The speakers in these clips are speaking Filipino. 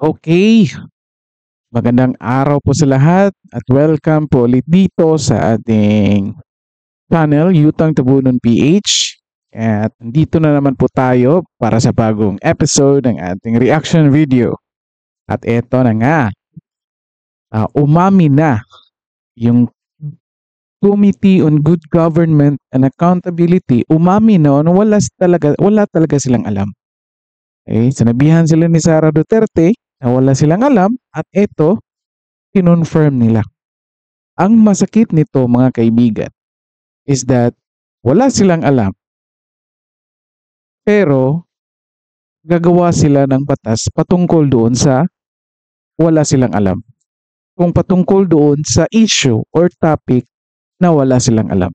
Okay, magandang araw po sa lahat at welcome po ulit dito sa ating channel, Yutang Tabunon PH. At dito na naman po tayo para sa bagong episode ng ating reaction video. At eto na nga, umami na yung Committee on Good Government and Accountability, umami na wala talaga silang alam. Okay, sinabihan sila ni Sara Duterte na wala silang alam at eto, kinonfirm nila. Ang masakit nito mga kaibigan is that wala silang alam pero gagawa sila ng batas patungkol doon sa wala silang alam. Kung patungkol doon sa issue or topic na wala silang alam.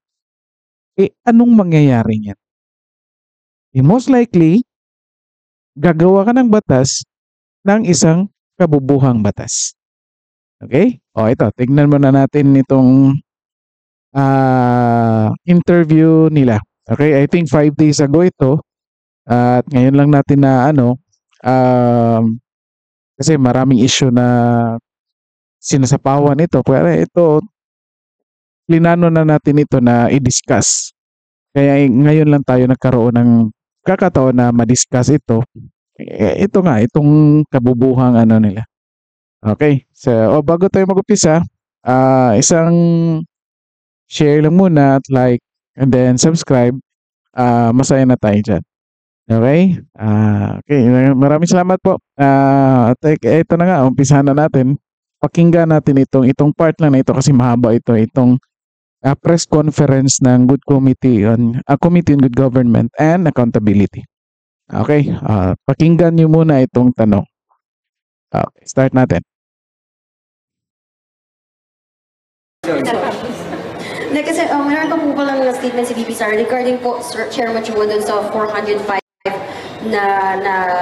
Anong mangyayari niyan? Most likely, gagawa ka ng batas ng isang kabubuhang batas. Okay? O ito, tignan muna natin itong interview nila. Okay, I think 5 days ago ito. At ngayon lang natin na kasi maraming issue na sinasapawan ito. Pero ito, linano na natin ito na i-discuss. Kaya ngayon lang tayo nagkaroon ng kakataon na ma-discuss ito. Ito nga, itong kabubuhang nila. Okay, so bago tayo mag-upisa, isang share lang muna at like and then subscribe. Masaya na tayo dyan. Okay? Okay, maraming salamat po. Ito na nga, umpisahan na natin. Pakinggan natin itong part lang na ito kasi mahaba ito. Itong press conference ng Committee on Good Government and Accountability. Okay, pakinggan niyo muna itong tanong. Okay, start natin. Kasi meron pa po palang statement si VP Sara regarding po Chairman Chua dun sa 405 na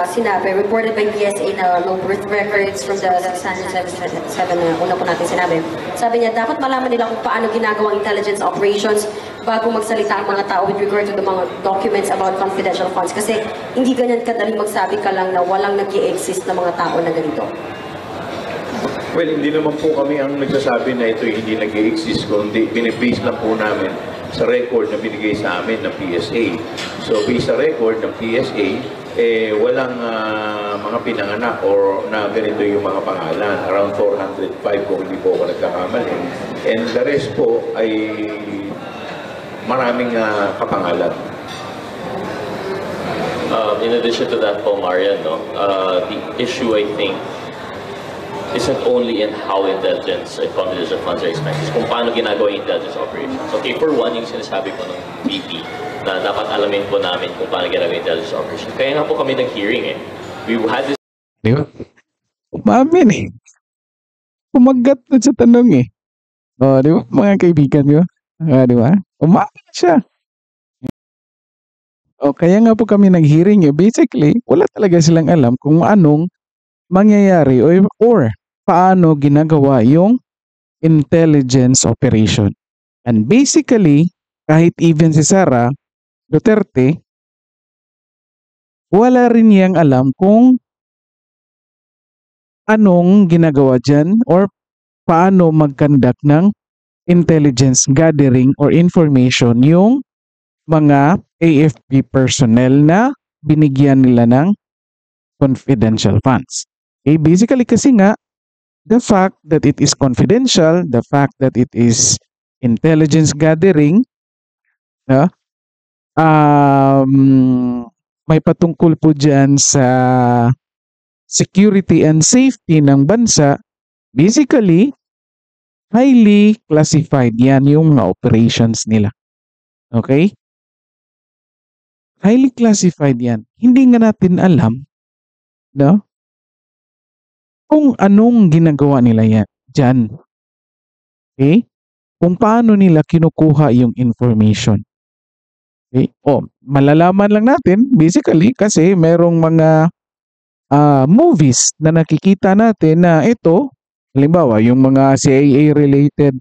sinabi, reported by PSA na no birth records from the 677 na una po natin sinabi. Sabi niya, dapat malaman nila kung paano ginagawang intelligence operations bago magsalita ang mga tao with regard to the mga documents about confidential funds. Kasi hindi ganyan kadali magsabi ka lang na walang nag-i-exist na mga tao na ganito. Well, hindi naman po kami ang nagsasabi na ito hindi nag-i-exist, kundi binibase lang po namin sa record na binigay sa amin ng PSA. So, based sa record ng PSA, walang mga pinanganak or na ganito yung mga pangalan. Around 405 kung hindi po ako nagkakamali. And the rest po ay maraming kapangalan. In addition to that po, Marian, the issue, I think, isn't only in how intelligence and confidential funds are expended, kung paano ginagawa yung intelligence operations. Okay, for one, yung sinasabi ko ng VP na dapat alamin po namin kung paano ginagawa yung intelligence operations. Kaya nga po kami nag-hearing eh. We had this... Di ba? Umamin eh. Umagat na sa tanong eh. Di ba? Mga kaibigan di ba? Di ba? Umamin siya. Kaya nga po kami nag-hearing eh. Basically, wala talaga silang alam kung anong mangyayari or paano ginagawa yung intelligence operation. And basically, kahit even si Sara Duterte, wala rin niyang alam kung anong ginagawa dyan or paano mag-conduct ng intelligence gathering or information yung mga AFP personnel na binigyan nila ng confidential funds. Basically kasi nga, the fact that it is confidential, the fact that it is intelligence gathering, may patungkol po dyan sa security and safety ng bansa, basically, highly classified yan yung mga operations nila. Okay? Highly classified yan. Hindi nga natin alam, kung anong ginagawa nila yan dyan. Okay? Kung paano nila kinukuha yung information. Okay? Malalaman lang natin basically kasi merong mga movies na nakikita natin na ito, halimbawa yung mga CIA related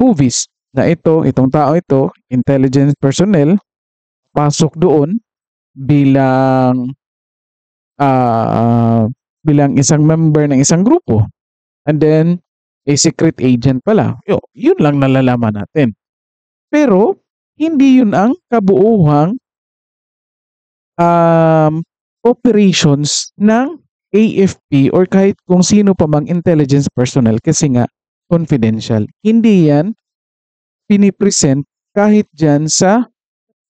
movies na itong tao ito, intelligence personnel, pasok doon bilang bilang isang member ng isang grupo. And then, a secret agent pala. Yun lang nalalaman natin. Pero, hindi yun ang kabuuhang operations ng AFP or kahit kung sino pa mang intelligence personnel kasi nga confidential. Hindi yan pinipresent kahit dyan sa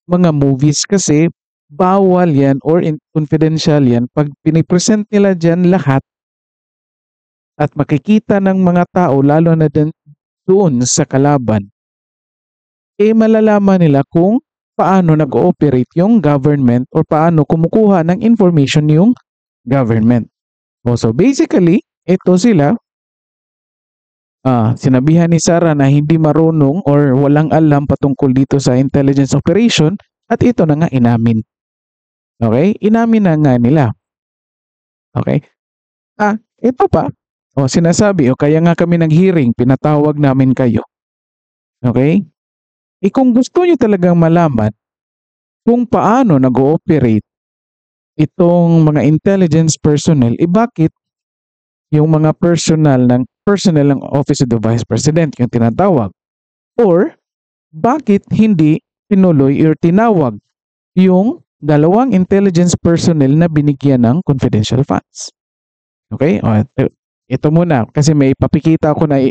mga movies kasi bawal yan or confidential yan. Pag pinipresent nila dyan lahat at makikita ng mga tao lalo na doon sa kalaban, malalaman nila kung paano nag-ooperate yung government or paano kumukuha ng information yung government. So basically, ito sila, sinabihan ni Sarah na hindi marunong or walang alam patungkol dito sa intelligence operation at ito na nga inamin. Okay? Inamin na nga nila. Okay? Ito pa. Sinasabi, kaya nga kami nag-hearing, pinatawag namin kayo. Okay? Kung gusto nyo talagang malaman kung paano nag-ooperate itong mga intelligence personnel, bakit yung mga personnel ng Office of the Vice President yung tinatawag? Or bakit hindi tinuloy or tinawag yung dalawang intelligence personnel na binigyan ng confidential funds? Okay? Ito muna kasi may papikita ako na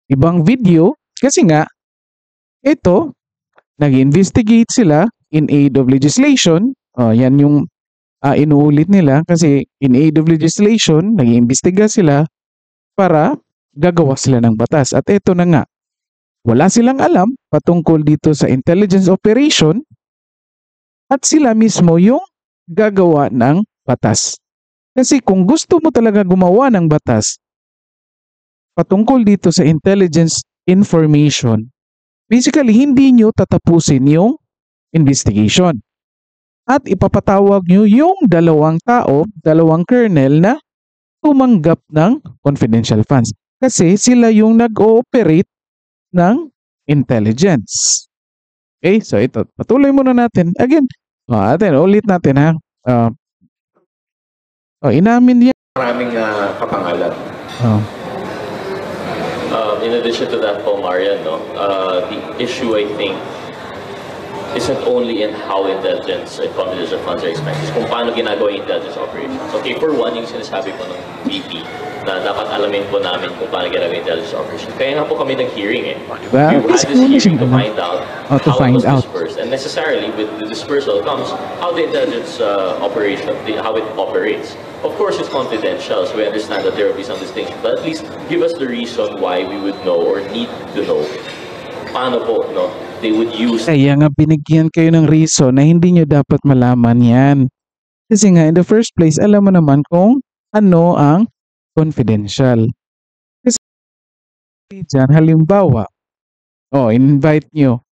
ibang video kasi nga ito, nag-investigate sila in aid of legislation. Yan yung inuulit nila kasi in aid of legislation, nag-iimbestiga sila para gagawa sila ng batas. At ito na nga, wala silang alam patungkol dito sa intelligence operation at sila mismo yung gagawa ng batas. Kasi kung gusto mo talaga gumawa ng batas patungkol dito sa intelligence information, basically, hindi nyo tatapusin yung investigation. At ipapatawag nyo yung dalawang colonel na tumanggap ng confidential funds. Kasi sila yung nag-ooperate ng intelligence. Okay, so ito. Patuloy muna natin. Again, ulit natin ha. Inamin yan. Maraming kapangalan. In addition to that po, Marian, the issue, I think, isn't only in how intelligence and confidential funds are expended, kung paano ginagawa yung intelligence operations. Okay, for one, yung sinasabi po ng VP na dapat alamin po namin kung paano ginagawa yung intelligence operation. Kaya nga po kami nag-hearing Diba? We had this hearing to find out how it was out. dispersed. And necessarily, with the dispersal comes how the intelligence operation, how it operates. Of course, it's confidential, so we understand that there will be some distinction. But at least give us the reason why we would know or need to know paano po they would use. Kaya nga binigyan kayo ng reason na hindi nyo dapat malaman yan. Kasi nga in the first place, alam mo naman kung ano ang confidential. Kasi dyan, halimbawa, invite nyo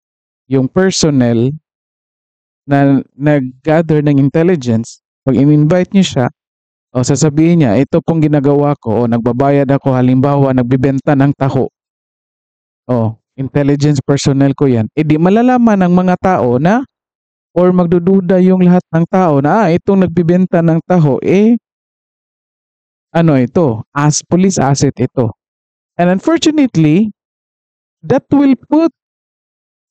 yung personnel na nag-gather ng intelligence. Pag in-invite nyo siya, sasabihin niya, ito pong ginagawa ko, nagbabayad ako, halimbawa, nagbibenta ng taho. Intelligence personnel ko yan. Di malalaman ng mga tao na, or magdududa yung lahat ng tao na, itong nagbibenta ng taho, ito, as police asset ito. And unfortunately, that will put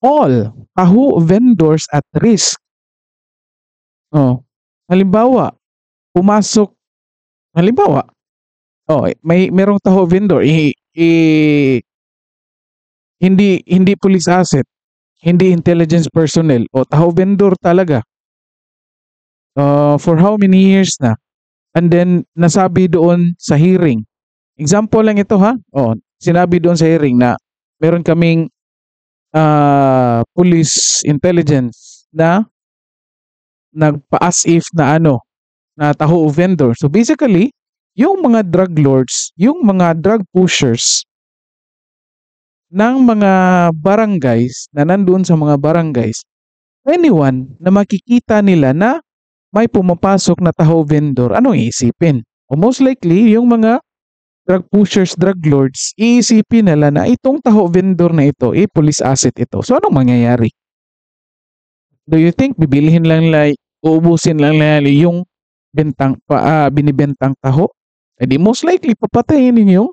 all taho vendors at risk. Halimbawa, pumasok, merong taho vendor, hindi police asset, hindi intelligence personnel, taho vendor talaga. For how many years na? And then, nasabi doon sa hearing. Example lang ito ha. Sinabi doon sa hearing na meron kaming police intelligence na nagpa-as if na na taho vendor. So basically, yung mga drug lords, yung mga drug pushers ng mga barangays na nandoon sa mga barangays, anyone na makikita nila na may pumapasok na taho vendor, anong iisipin? Most likely, yung mga drug pushers, drug lords, iisipin nila na itong taho vendor na ito, police asset ito. So anong mangyayari? Do you think bibilihin lang uubusin lang yung binibentang taho? di most likely papatayin ninyo yung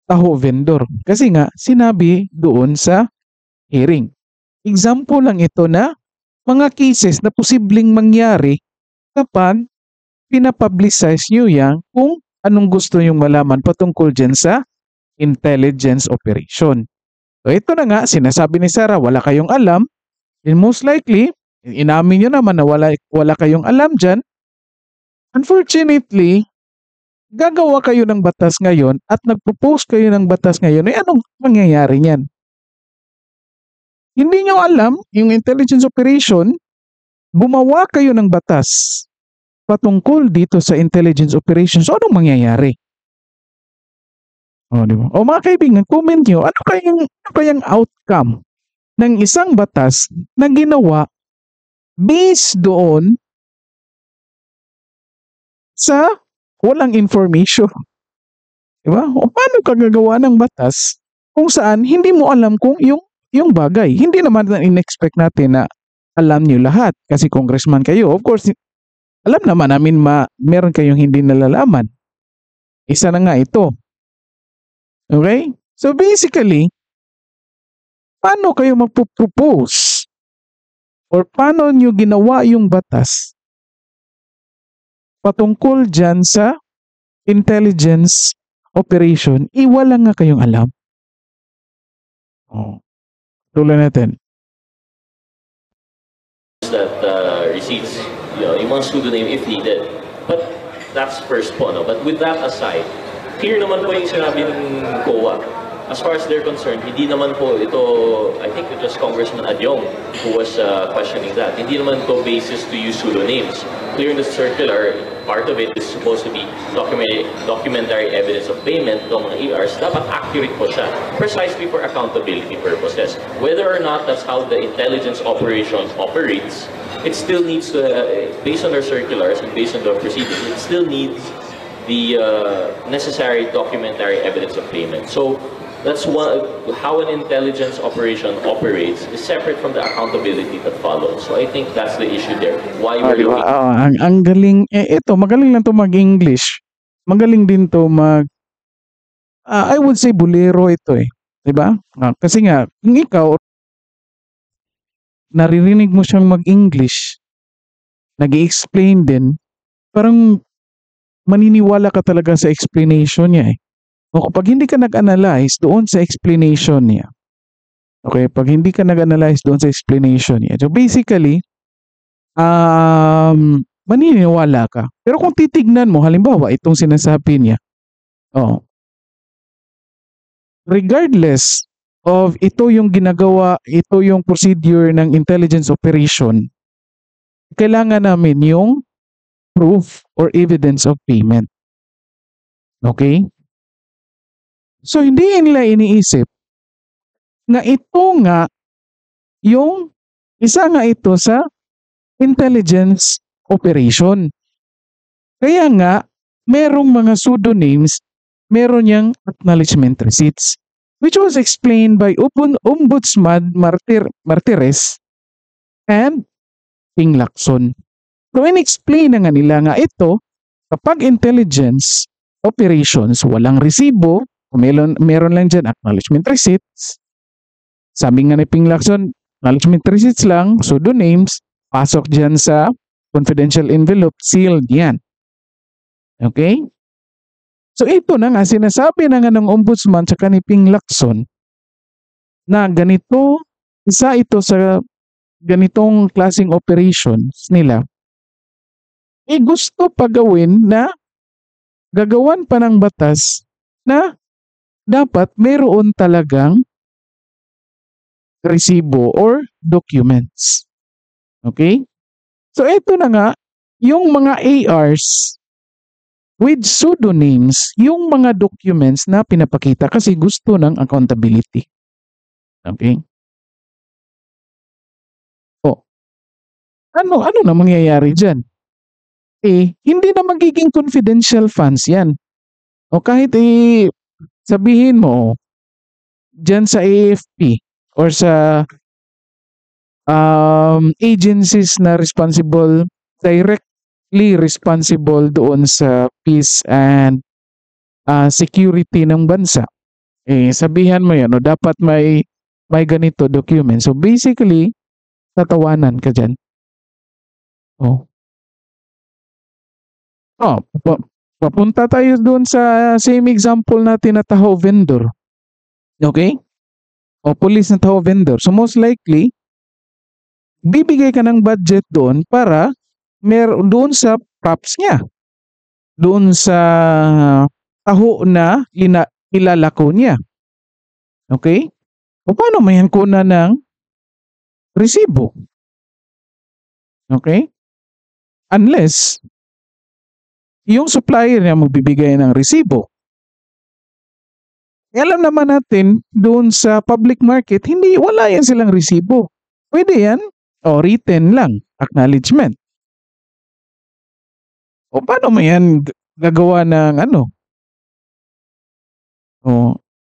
taho vendor. Kasi nga, sinabi doon sa hearing. Example lang ito na mga cases na posibleng mangyari kapag pinapublicize nyo yan kung anong gusto nyong malaman patungkol dyan sa intelligence operation. So ito na nga, sinasabi ni Sarah, wala kayong alam. And most likely, inamin nyo naman na wala kayong alam dyan. Unfortunately, gagawa kayo ng batas ngayon at nagpo-post kayo ng batas ngayon, anong mangyayari niyan? Hindi nyo alam yung intelligence operation, gumawa kayo ng batas patungkol dito sa intelligence operation. So anong mangyayari? Di ba? Mga kaibigan, comment nyo, ano kayang outcome ng isang batas na ginawa based doon sa walang information. Diba? O paano ka gagawa ng batas kung saan hindi mo alam kung yung bagay. Hindi naman in-expect natin na alam niyo lahat kasi congressman kayo. Of course, alam naman namin meron kayong hindi nalalaman. Isa na nga ito. Okay? So basically, paano kayo magpo-propose or paano nyo ginawa yung batas patungkol dyan sa intelligence operation, wala nga kayong alam. Tuloy natin. That receipts, yung mga pseudonym if needed. But that's first po, no? But with that aside, clear naman po yung sinabi ng COA. As far as they're concerned, hindi naman po ito, I think it was Congressman Adyong who was questioning that. Hindi naman to basis to use pseudonyms. Clear in the circular, part of it is supposed to be documentary evidence of payment ng mga ERs. Dapat accurate po siya, precisely for accountability purposes. Whether or not that's how the intelligence operation operates, it still needs to, based on our circulars and based on the proceedings, it still needs the necessary documentary evidence of payment. So that's how an intelligence operation operates is separate from the accountability that follows. So I think that's the issue there. Why we're looking. Ang galing, ito, magaling lang to mag-English. Magaling din to I would say bolero ito Diba? Kasi nga, kung ikaw, naririnig mo siyang mag-English, nag-i-explain din, parang maniniwala ka talaga sa explanation niya O kapag hindi ka nag-analyze doon sa explanation niya. Okay, pag hindi ka nag-analyze doon sa explanation niya. So basically, maniniwala ka. Pero kung titignan mo, halimbawa, itong sinasabi niya, regardless of ito yung ginagawa, ito yung procedure ng intelligence operation, kailangan namin yung proof or evidence of payment. Okay? So, hindi nila iniisip na ito nga yung isa nga ito sa intelligence operation. Kaya nga, merong mga pseudonyms, meron niyang acknowledgement receipts, which was explained by Ombudsman Martires and Ping Lacson. So, in-explain na nga nila nga ito, kapag intelligence operations, walang resibo, meron lang dyan acknowledgement receipts. Sabi nga ni Ping Lacson, acknowledgement receipts lang, pseudonyms, pasok dyan sa confidential envelope, sealed yan. Okay? So ito na nga, sinasabi na nga ng Ombudsman sa ni Ping Lacson na ganito, isa ito sa ganitong klaseng operations nila, gusto pa gawin na gagawan pa ng batas na dapat mayroon talagang resibo or documents. Okay? So ito na nga, yung mga ARs with pseudonyms, yung mga documents na pinapakita kasi gusto ng accountability. Okay? Ano na mangyayari dyan? Hindi na magiging confidential funds yan. O kahit sabihin mo, dyan sa AFP or sa agencies na responsible direct responsible doon sa peace and security ng bansa. Sabihan mo yan, o dapat may ganito document. So basically, tatawanan ka dyan. Oh. Papunta tayo doon sa same example natin na taho vendor. Okay? O police na taho vendor. So most likely, bibigay ka ng budget doon para doon sa props niya. Doon sa taho na ilalako niya. Okay? O paano may kuna ng resibo? Okay? Unless yung supplier niya magbibigay ng resibo. Alam naman natin, doon sa public market, wala yan silang resibo. Pwede yan, o written lang, acknowledgement. O paano mo yan gagawa ng ano? O,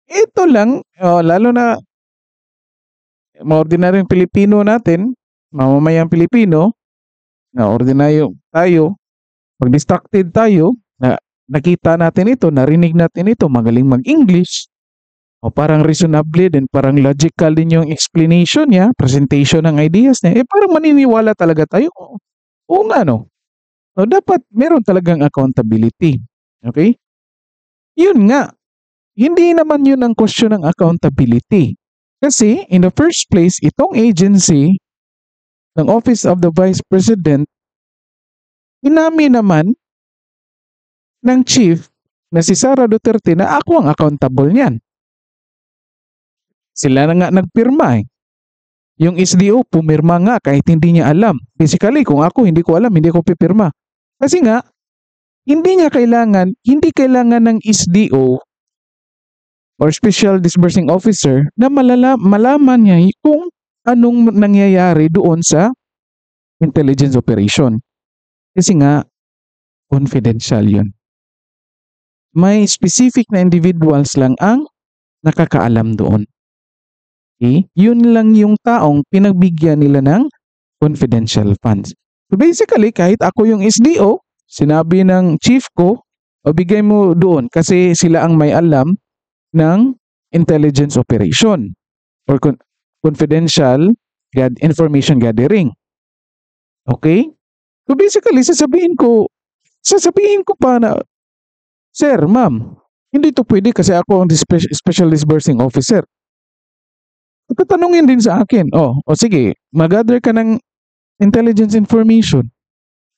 ito lang, lalo na mga ordinaryong Pilipino natin, mamamayang Pilipino, na ordinaryo tayo, pag distracted tayo, nakita natin ito, narinig natin ito, magaling mag-English, o parang reasonably din, parang logical din yung explanation niya, presentation ng ideas niya, parang maniniwala talaga tayo. Oo nga, no? So, dapat meron talagang accountability. Okay? Yun nga, hindi naman yun ang question ng accountability. Kasi, in the first place, itong agency ng Office of the Vice President, inamin naman ng chief na si Sara Duterte na ako ang accountable niyan. Sila na nga nagpirma eh. Yung SDO pumirma nga kahit hindi niya alam. Basically, kung ako hindi ko alam, hindi ko pipirma. Kasi nga, hindi kailangan ng SDO or Special Disbursing Officer na malaman niya kung anong nangyayari doon sa intelligence operation. Kasi nga, confidential yun. May specific na individuals lang ang nakakaalam doon. Okay? Yun lang yung taong pinagbigyan nila ng confidential funds. So basically, kahit ako yung SDO, sinabi ng chief ko, o bigay mo doon kasi sila ang may alam ng intelligence operation or confidential information gathering. Okay? So basically, sasabihin ko pa na, Sir, ma'am, hindi to pwede kasi ako ang special disbursing officer. Tatanungin din sa akin, o sige, mag-gather ka ng intelligence information.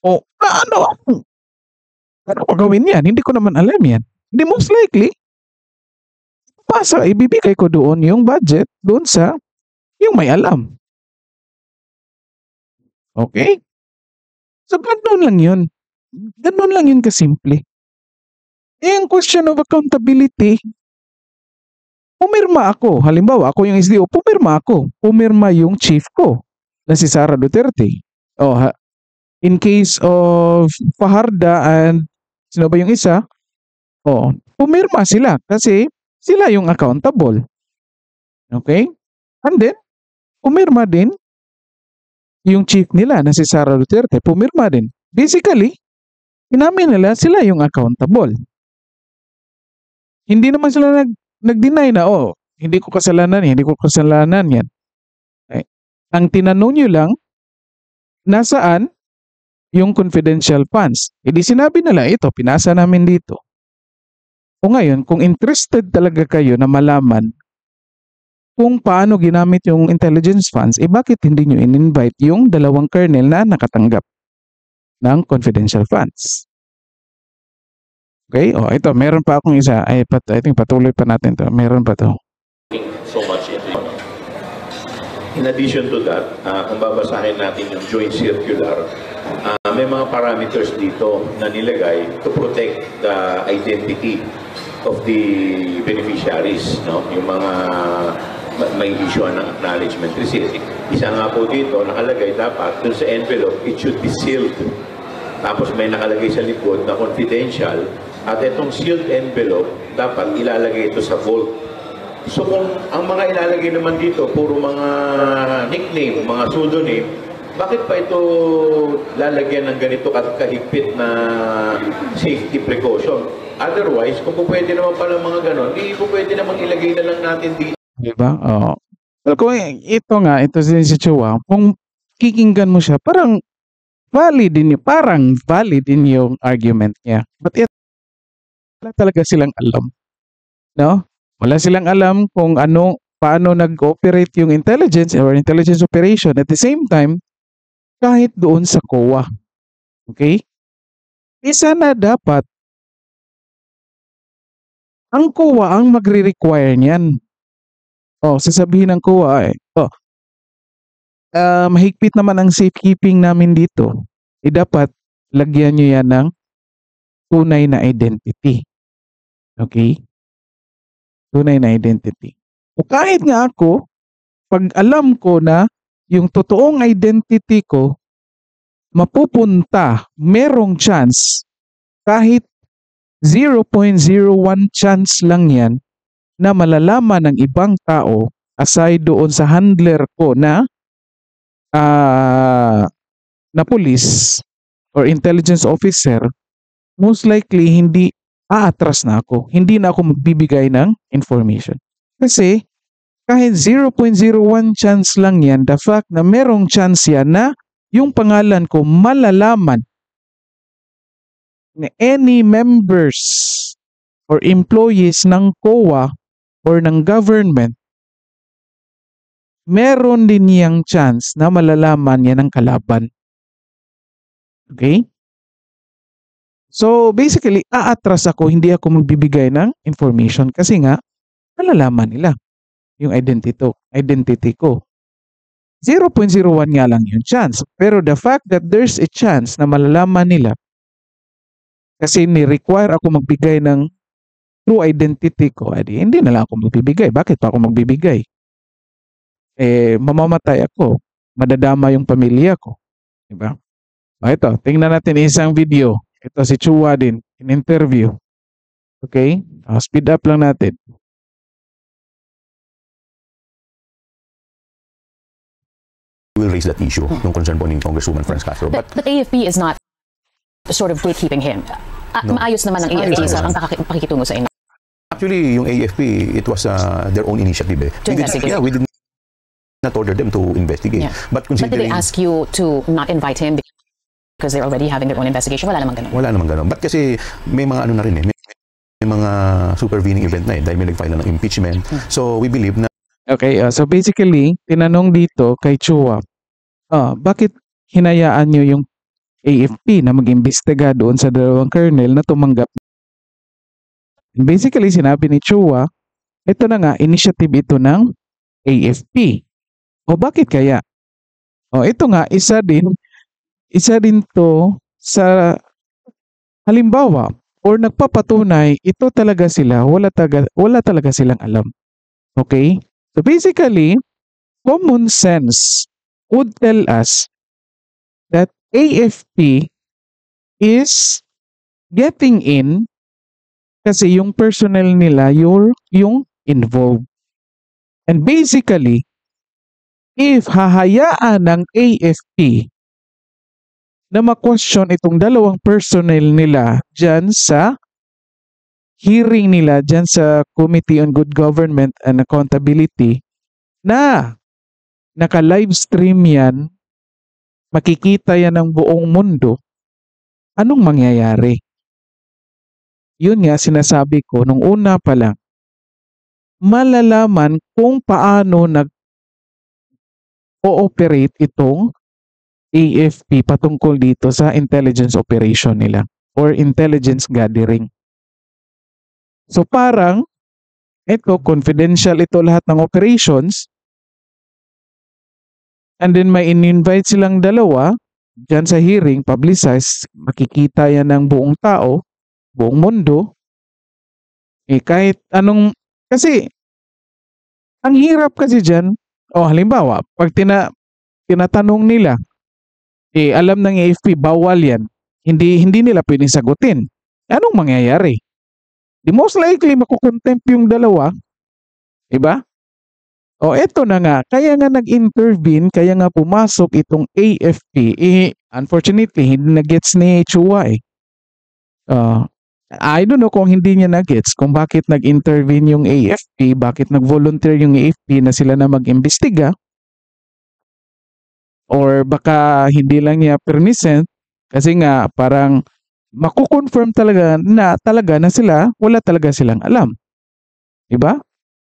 O, ano ko gawin yan? Hindi ko naman alam yan. Hindi, most likely, ibibigay ko doon yung budget doon sa yung may alam. Okay? So, ganun lang yun. Ganun lang yun kasimple. Yung question of accountability, pumirma ako. Halimbawa, ako yung SDO, pumirma ako. Pumirma yung chief ko na si Sara Duterte. In case of Fajarda and sino ba yung isa? Pumirma sila kasi sila yung accountable. Okay? And then, pumirma din yung chief nila na si Sara Duterte. Pumirma din. Basically, inamin nila sila yung accountable. Hindi naman sila nag-deny na, hindi ko kasalanan yan. Okay. Ang tinanong nyo lang, nasaan yung confidential funds? Di sinabi nila, ito, pinasa namin dito. O ngayon, kung interested talaga kayo na malaman kung paano ginamit yung intelligence funds, bakit hindi nyo in-invite yung dalawang colonel na nakatanggap ng confidential funds? Okay? Ito, meron pa akong isa. I think patuloy pa natin to. Meron pa to. So much into it. In addition to that, kung babasahin natin yung joint circular, may mga parameters dito na nilagay to protect the identity of the beneficiaries, no? Yung mga may issue ng acknowledgement receipt. Isa nga po dito, nakalagay dapat dun sa envelope, it should be sealed. Tapos may nakalagay sa likod na confidential. At itong sealed envelope, dapat ilalagay ito sa vault. So kung ang mga ilalagay naman dito, puro mga nickname, mga pseudonym, bakit pa ito lalagyan ng ganito kahigpit na safety precaution? Otherwise, kung pwede naman pala mga ganon, di pwede naman ilagay na lang natin dito. Diba? Oo. Well, kung ito si Chua, kung kikinggan mo siya, parang valid din yung argument niya. But wala talaga silang alam. No? Wala silang alam kung paano nag-operate yung intelligence or intelligence operation. At the same time, kahit doon sa COA. Okay? Isa na dapat ang COA ang magre-require niyan. Sasabihin ng COA mahigpit naman ang safekeeping namin dito. Dapat lagyan nyo yan ng tunay na identity. Okay? Tunay na identity. O kahit nga ako, pag alam ko na yung totoong identity ko, mapupunta, merong chance, kahit 0.01 chance lang yan, na malalaman ng ibang tao, aside doon sa handler ko na police or intelligence officer, most likely hindi aatras na ako. Hindi na ako magbibigay ng information. Kasi kahit 0.01 chance lang yan, the fact na merong chance yan na yung pangalan ko malalaman na any members or employees ng COA or ng government, meron din niyang chance na malalaman yan ng kalaban. Okay? So basically, aatras ako, hindi ako magbibigay ng information kasi nga, malalaman nila yung identity ko. 0.01 nga lang yung chance. Pero the fact that there's a chance na malalaman nila kasi ni-require ako magbigay ng true identity ko, hindi na lang ako magbibigay. Bakit pa ako magbibigay? Mamamatay ako. Madadama yung pamilya ko. Diba? Ito, tingnan natin isang video. Ito si Chua din, in interview. Okay? Speed up lang natin. Will raise that issue, yung concern po ni Congresswoman Franz Castro. But AFP is not sort of gatekeeping him. No. Maayos naman ang AFP sa ang pakikitungo sa inyo. Actually, yung AFP, it was their own initiative. To investigate. We did not order them to investigate. Yeah. But But did considering... they ask you to not invite him because they're already having their own investigation? Wala namang ganun. Wala namang ganun. But kasi may mga ano na rin may mga supervening event na dahil may nag-file na ng impeachment. So we believe na... Okay, so basically, tinanong dito kay Chua, bakit hinayaan nyo yung AFP na mag-imbestiga doon sa dalawang colonel na tumanggap? Basically, sinabi ni Chua, ito na nga, initiative ito ng AFP. Bakit kaya? Ito nga, isa din to sa halimbawa or nagpapatunay, ito talaga sila, wala talaga silang alam. Okay? So basically, common sense would tell us that AFP is getting in kasi yung personnel nila yung involved. And basically, if hahayaan ng AFP na ma-question itong dalawang personnel nila dyan sa hearing nila dyan sa Committee on Good Government and Accountability na naka-live stream yan, makikita yan ng buong mundo, anong mangyayari? Yun nga sinasabi ko nung una pa lang, malalaman kung paano nag-ooperate itong AFP patungkol dito sa intelligence operation nila or intelligence gathering. So parang, confidential ito lahat ng operations, and then may in-invite silang dalawa dyan sa hearing, publicized, makikita yan ng buong tao, buong mundo, kahit anong, kasi, ang hirap kasi dyan, halimbawa, pag tinatanong nila, alam ng AFP, bawal yan, hindi nila pwedeng sagutin. Anong mangyayari? Most likely, makukontempt yung dalawa, diba? O eto na nga, kaya nga nag-intervene, kaya nga pumasok itong AFP. Unfortunately, hindi na-gets ni Chua eh. I don't know kung hindi niya na-gets kung bakit nag-intervene yung AFP, bakit nag-volunteer yung AFP na sila na mag-imbestiga. Or baka hindi lang niya permission kasi nga parang makukonfirm talaga na sila, wala talaga silang alam. Diba?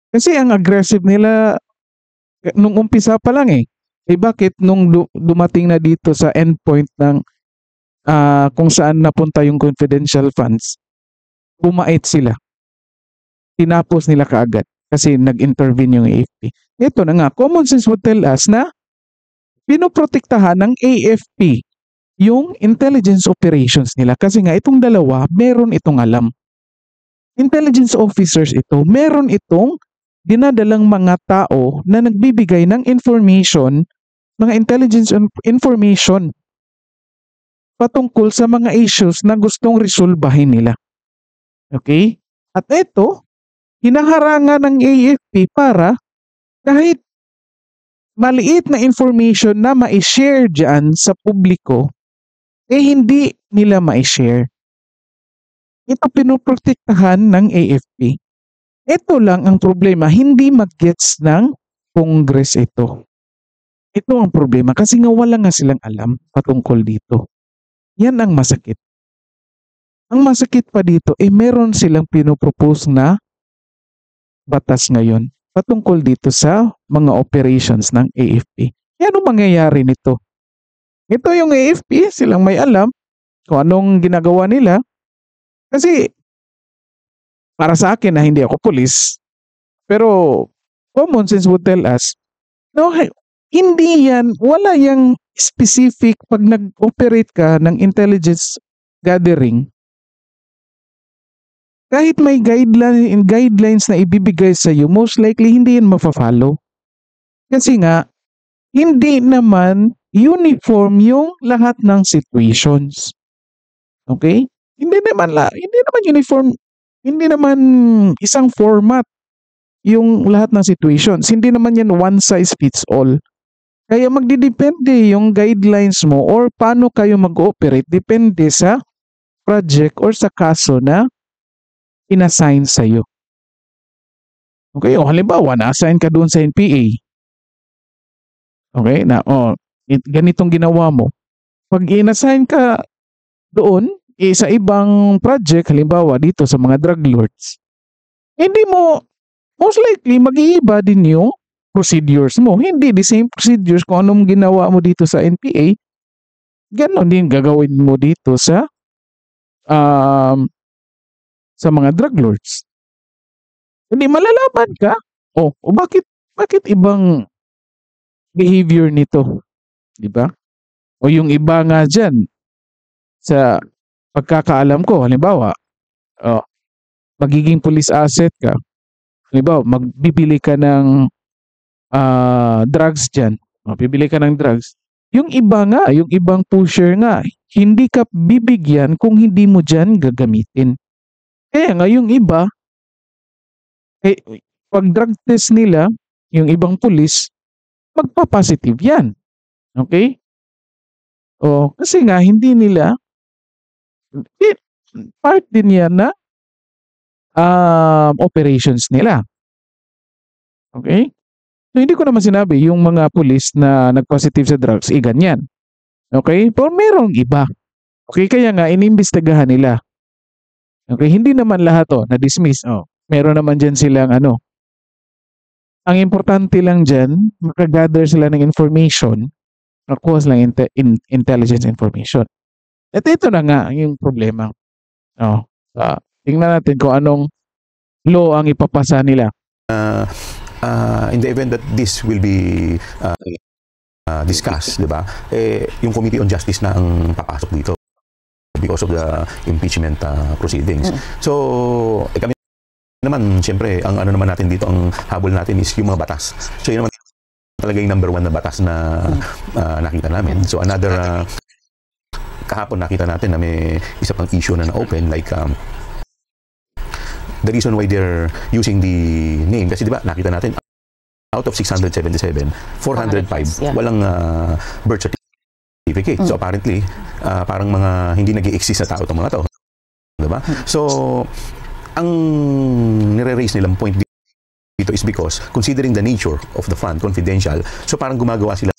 Kasi ang aggressive nila nung umpisa pa lang eh. Bakit nung dumating na dito sa endpoint ng kung saan napunta yung confidential funds, bumait sila. Tinapos nila kaagad kasi nag-intervene yung AFP. Ito na nga, common sense would tell us na pinoprotektahan ng AFP yung intelligence operations nila kasi nga itong dalawa, meron itong alam. Intelligence officers ito, meron itong dinadalang mga tao na nagbibigay ng information, mga intelligence information patungkol sa mga issues na gustong resolbahin nila. Okay? At ito, hinaharangan ng AFP para kahit maliit na information na ma-share dyan sa publiko, hindi nila ma-share. Ito pinoprotektahan ng AFP. Ito lang ang problema, hindi mag-gets ng Congress ito. Ito ang problema kasi nga wala nga silang alam patungkol dito. Yan ang masakit. Ang masakit pa dito, meron silang pinopropose na batas ngayon patungkol dito sa mga operations ng AFP. Ano mangyayari nito? Ito yung AFP, silang may alam kung anong ginagawa nila. Kasi para sa akin na hindi ako pulis, pero common sense would tell us, no, hindi yan, wala yang specific pag nag-operate ka ng intelligence gathering. Kahit may guidelines na ibibigay sa iyo, most likely hindi yan mafa-follow. Kasi nga, hindi naman uniform yung lahat ng situations. Okay? Hindi naman uniform, hindi naman isang format yung lahat ng situations. Hindi naman yan one size fits all. Kaya magdidepende yung guidelines mo or paano kayo mag-ooperate depende sa project or sa kaso na inassign sa'yo. Okay, o halimbawa, na-assign ka doon sa NPA. Okay, ganitong ginawa mo. Pag inassign ka doon, sa ibang project, halimbawa dito sa mga drug lords, hindi mo, most likely, mag-iiba din yung procedures mo. Hindi the same procedures kung anong ginawa mo dito sa NPA, ganon din gagawin mo dito sa mga drug lords. Hindi malalaman ka. Bakit ibang behavior nito? Di ba? O yung iba nga dyan, sa pagkakaalam ko, halimbawa, magiging police asset ka. Halimbawa, magbibili ka ng drugs dyan. Bibili ka ng drugs. Yung iba nga, yung ibang pusher nga, hindi ka bibigyan kung hindi mo dyan gagamitin. Kaya nga, yung iba, pag drug test nila, yung ibang pulis, magpa-positive yan. Okay? Kasi nga, hindi nila, part din yan na operations nila. Okay? So, hindi ko naman sinabi yung mga pulis na nag-positive sa drugs, ganyan. Okay? Pero merong iba. Okay? Kaya nga, inimbestigahan nila. Okay? Hindi naman lahat na-dismiss. Meron naman dyan silang Ang importante lang dyan, makagather sila ng information, nakuha silang intelligence information. At ito na nga yung problema. Tingnan natin kung anong law ang ipapasa nila. In the event that this will be discussed, di ba? Yung Committee on Justice na ang papasok dito because of the impeachment proceedings. So, kami naman, siyempre, ang ano naman natin dito, ang habol natin is yung mga batas. So, yun naman talaga yung number 1 na batas na nakita namin. So, another, kahapon nakita natin na may isa pang issue na na-open, like, the reason why they're using the name, kasi di ba, nakita natin, out of 677, 405 yeah. walang birth certificate. So apparently, parang mga hindi nag-i-exist na tao itong mga to. Diba? So, ang nire-raise nilang point dito is because considering the nature of the fund, confidential, so parang gumagawa sila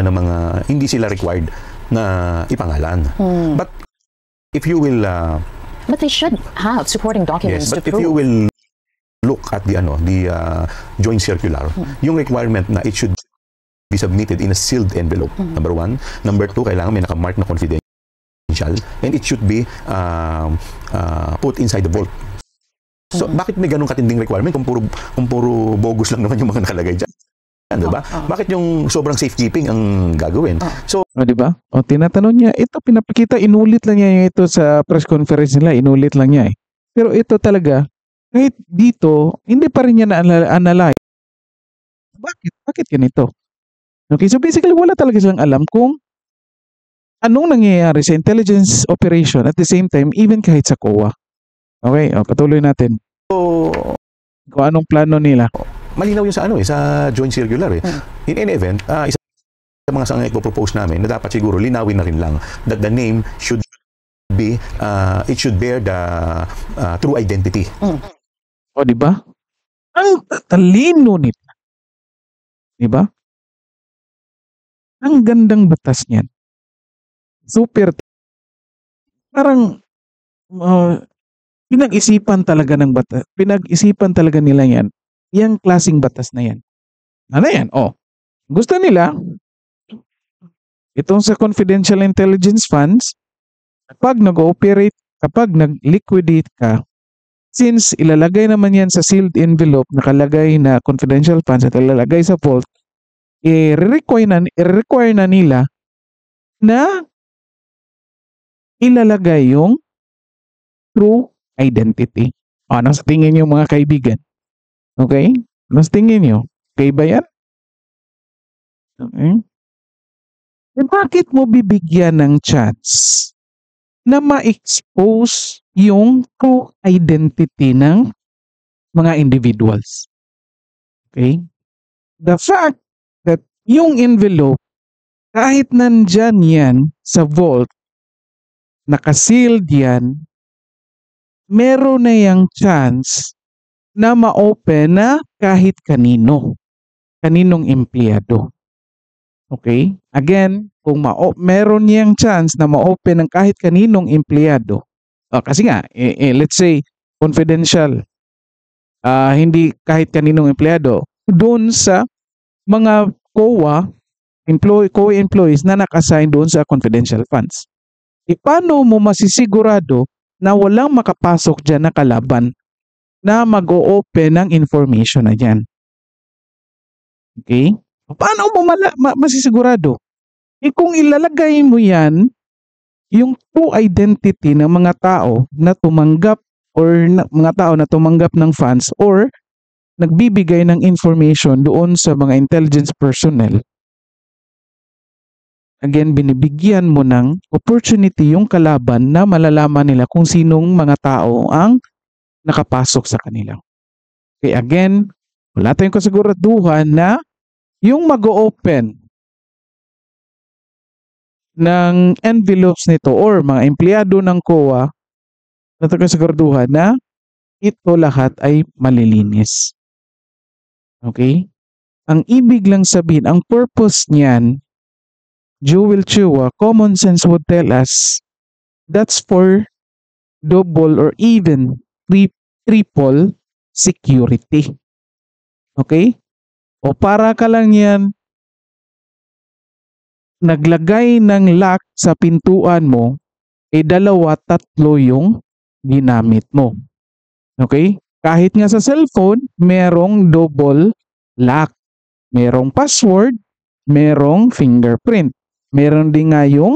ng mga hindi sila required na ipangalan. But if you will But they should have supporting documents yes, to but if you prove. will look at the joint circular, yung requirement na it should be submitted in a sealed envelope. Number 1. Number 2, kailangan may nakamark na confidential and it should be put inside the vault. So, bakit may ganun katinding requirement kung puro bogus lang naman yung mga nakalagay dyan? Diba? Bakit yung sobrang safekeeping ang gagawin? So, O, di ba? O, tinatanong niya, ito pinapakita, inulit lang niya ito sa press conference nila, inulit lang niya eh. Pero ito talaga, kahit dito, hindi pa rin niya na-analyze. Bakit ganito? Okay, so basically, wala talaga silang alam kung anong nangyayari sa intelligence operation at the same time, even kahit sa COA. Okay, o, patuloy natin. Kung anong plano nila. malinaw yun sa sa joint circular eh. In any event, isa sa mga sangay propose namin na dapat siguro linawin na rin lang that the name should be it should bear the true identity. O, di ba? Ang talino nito. Di ba? Ang gandang batas niyan. Super. Parang pinag-isipan talaga ng batas. Pinag-isipan talaga nila yan. Yang klaseng batas na yan. Ano yan? Oh, gusto nila itong sa confidential intelligence funds, kapag nag-ooperate, kapag nag-liquidate ka, since ilalagay naman yan sa sealed envelope, nakalagay na confidential funds at ilalagay sa vault, i-require na nila na ilalagay yung true identity. Ano sa tingin niyo mga kaibigan? Okay? Ano sa tingin niyo? Okay ba yan? Okay. Eh, bakit mo bibigyan ng chance na ma-expose yung true identity ng mga individuals? Okay? The fact that yung envelope, kahit nandyan yan sa vault, nakasealed yan, meron na yung chance na ma-open na kahit kanino. Kaninong empleyado. Okay? Again, kung meron niyang chance na ma-open ng kahit kaninong empleyado, kasi nga, let's say, confidential, hindi kahit kaninong empleyado, doon sa mga COA, COA employees na naka-assign doon sa confidential funds. Paano mo masisigurado na walang makapasok dyan na kalaban na mag-o-open ng information na dyan? Okay? Paano mo masisigurado? Kung ilalagay mo yan, yung true identity ng mga tao na tumanggap or mga tao na tumanggap ng funds or nagbibigay ng information doon sa mga intelligence personnel, again, binibigyan mo ng opportunity yung kalaban na malalaman nila kung sinong mga tao ang nakapasok sa kanila. Okay, again, wala tayong kasiguraduhan na yung mag-o-open ng envelopes nito or mga empleyado ng COA, wala tayong kasiguraduhan na ito lahat ay malilinis. Okay? Ang ibig lang sabihin, ang purpose niyan, Joel Chua, common sense would tell us that's for double or even triple security. Okay? O para ka lang yan naglagay ng lock sa pintuan mo, dalawa, tatlo yung ginamit mo. Okay? Kahit nga sa cellphone, merong double lock. Merong password, merong fingerprint. Meron din nga yung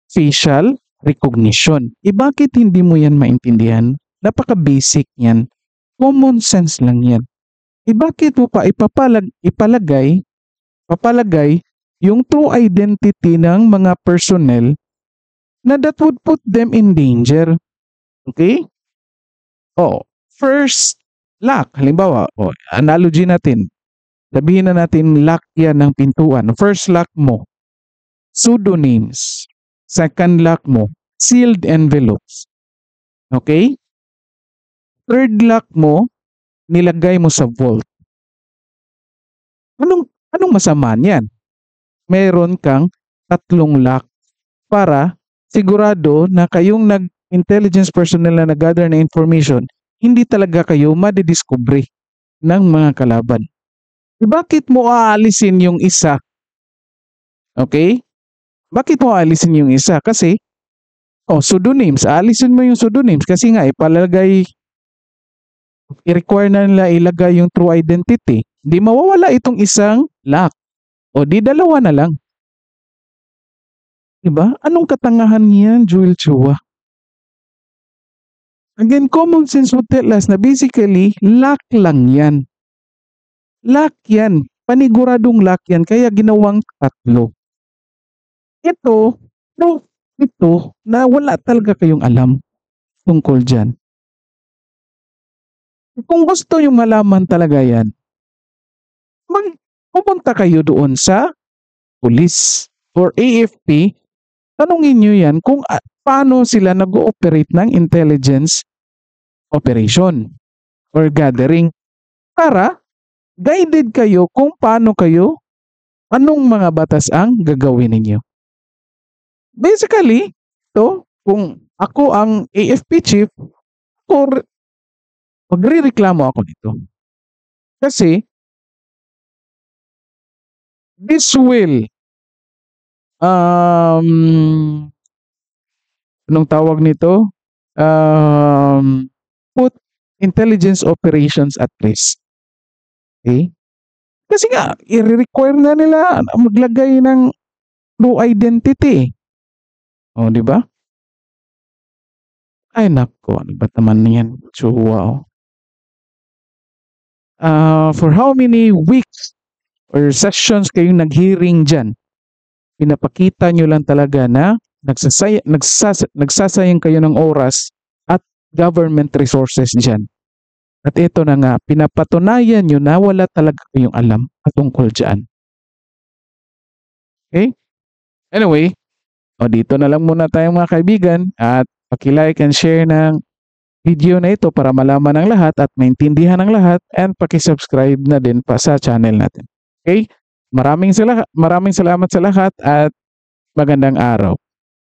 facial recognition. Bakit hindi mo yan maintindihan? Napaka-basic yan. Common sense lang yan. Bakit mo pa ipalagay yung true identity ng mga personnel na that would put them in danger? Okay? First lock. Halimbawa, analogy natin. Sabihin na natin lock yan ng pintuan. First lock mo, pseudonyms. Second lock mo, sealed envelopes. Okay? Third lock mo, nilagay mo sa vault. Anong masama niyan? Meron kang 3 lock para sigurado na kayong intelligence personnel na nag-gather na information, hindi talaga kayo madidiscovery ng mga kalaban. Bakit mo aalisin yung isa? Okay? Bakit mo aalisin yung isa? Kasi, pseudonyms. Aalisin mo yung pseudonyms kasi nga i-require na nila ilagay yung true identity. Di mawawala itong isang lock. O di 2 na lang. Diba? Anong katangahan niyan, Joel Chua? Again, common sense would tell us na basically, lock lang yan. Lock yan. Paniguradong lock yan. Kaya ginawang 3. Ito na wala talaga kayong alam tungkol dyan. Kung gusto yung malaman talaga yan, pupunta kayo doon sa police or AFP, tanungin nyo yan kung paano sila nag-ooperate ng intelligence operation or gathering para guided kayo kung anong mga batas ang gagawin ninyo. Basically, kung ako ang AFP chief, magrereklamo ako nito. Kasi, this will anong tawag nito? Put intelligence operations at risk. Okay? Kasi nga, i-require na nila maglagay ng true identity. Di ba? Ay, nako. Ano ba naman yan? Wow. For how many weeks or sessions kayong nag-hearing dyan? Pinapakita nyo lang talaga na nagsasayang kayo ng oras at government resources dyan. At ito na nga, pinapatunayan nyo na wala talaga kayong alam patungkol dyan. Okay? Anyway, dito na lang muna tayo mga kaibigan at paki-like and share ng video na ito para malaman ng lahat at maintindihan ng lahat and paki-subscribe na din pa sa channel natin. Okay? Maraming salamat sa lahat at magandang araw.